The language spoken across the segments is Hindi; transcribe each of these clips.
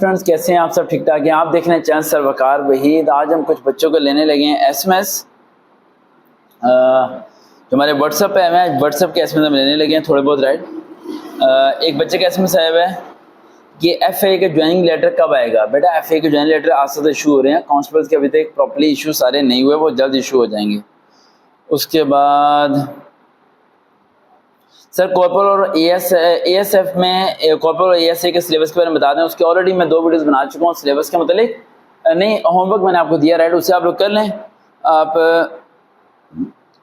फ्रेंड्स, कैसे हैं आप? सब ठीक ठाक हैं? आप देख रहे हैं चैनल सरवकार वहीद। आज हम कुछ बच्चों को लेने लगे हैं एसएमएस। जो हमारे व्हाट्सएप पे है, व्हाट्सएप के एसएमएस हम लेने लगे हैं थोड़े बहुत, राइट। एक बच्चे का एसएमएस आया हुआ है कि एफए का ज्वाइनिंग लेटर कब आएगा। बेटा, एफए के ज्वाइनिंग लेटर आज से इशू हो रहे हैं। कांस्टेबल्स के अभी तक प्रॉपर्ली इशू सारे नहीं हुए, वो जल्द इशू हो जाएंगे। उसके बाद सर कॉर्पोरल और एएसएफ में कॉर्पोरल और एएसए के सिलेबस के बारे में बता दें। उसके ऑलरेडी मैं 2 वीडियोस बना चुका हूँ सिलेबस के मतलब। नहीं, होमवर्क मैंने आपको दिया, राइट, उससे आप लोग कर लें। आप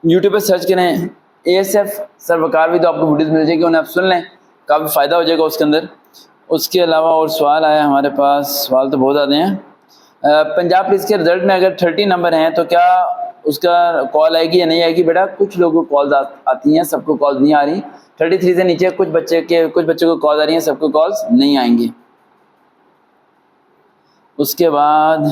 यूट्यूब पे सर्च करें एएसएफ सरवकार भी, तो आपको वीडियोस मिल जाएगी, उन्हें आप सुन लें, काफ़ी फ़ायदा हो जाएगा उसके अंदर। उसके अलावा और सवाल आया हमारे पास, सवाल तो बहुत ज़्यादा हैं। पंजाब पुलिस के रिजल्ट में अगर 30 नंबर हैं तो क्या उसका कॉल आएगी या नहीं आएगी? बेटा, कुछ लोगों को कॉल्स आती हैं, सबको कॉल नहीं आ रही। 33 से नीचे कुछ बच्चों को कॉल आ रही हैं, सबको कॉल्स नहीं आएंगी। उसके बाद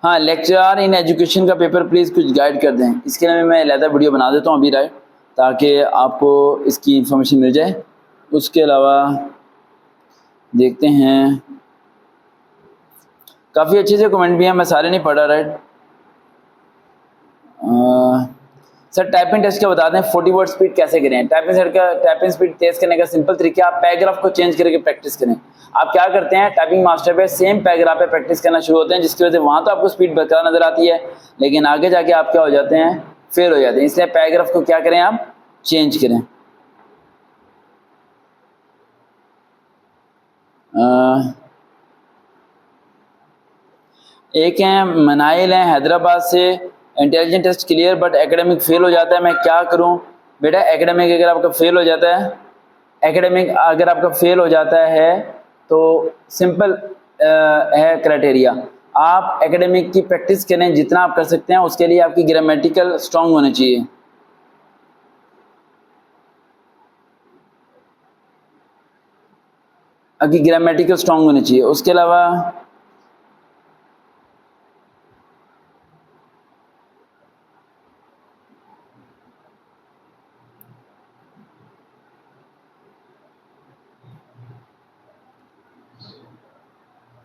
हाँ, लेक्चर इन एजुकेशन का पेपर प्लीज़ कुछ गाइड कर दें। इसके लिए मैं अलहदा वीडियो बना देता हूँ अभी, राइट, ताकि आपको इसकी इंफॉर्मेशन मिल जाए। उसके अलावा देखते हैं, काफ़ी अच्छे से कमेंट भी हैं, मैं सारे नहीं पढ़ा, राइट। सर टाइपिंग टेस्ट का बता दें, 40 वर्ड स्पीड कैसे करें? टाइपिंग स्पीड तेज करने का सिंपल तरीका, आप पैराग्राफ को चेंज करके प्रैक्टिस करें। आप क्या करते हैं, टाइपिंग मास्टर पे सेम पैराग्राफ पे प्रैक्टिस करना शुरू होते हैं, जिसकी वजह से वहाँ तो आपको स्पीड बरकरार नजर आती है, लेकिन आगे जाके आप क्या हो जाते हैं, फेल हो जाते हैं। इसलिए पैराग्राफ को क्या करें, आप चेंज करें। एक हैं मनाइल हैं हैदराबाद से, intelligent test clear but academic fail हो जाता है, मैं क्या करूं? बेटा, एकेडमिक अगर आपका फेल हो जाता है तो सिंपल है क्राइटेरिया। आप एकेडमिक की प्रैक्टिस करें जितना आप कर सकते हैं। उसके लिए आपकी ग्रामेटिकल स्ट्रांग होनी चाहिए। आपकी ग्रामेटिकल स्ट्रांग होनी चाहिए। उसके अलावा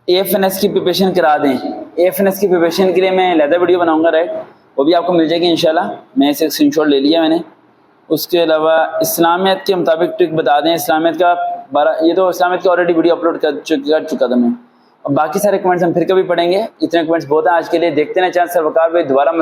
एएफएनएस की प्रिपरेशन करा दें। एएफएनएस की प्रिपरेशन के लिए मैं अलहदा वीडियो बनाऊंगा, राइट, वो भी आपको मिल जाएगी इंशाल्लाह। मैं इसे स्क्रीनशॉट ले लिया मैंने। उसके अलावा इस्लामियत के मुताबिक ट्रिक बता दें। इस्लामियत का 12, ये तो इस्लामियत का ऑलरेडी वीडियो अपलोड कर चुका था मैं। और बाकी सारे कमेंट्स हम फिर कभी पढ़ेंगे। इतने कमेंट्स बहुत हैं आज के लिए। देखते हैं चैनल सरवकार पे दोबारा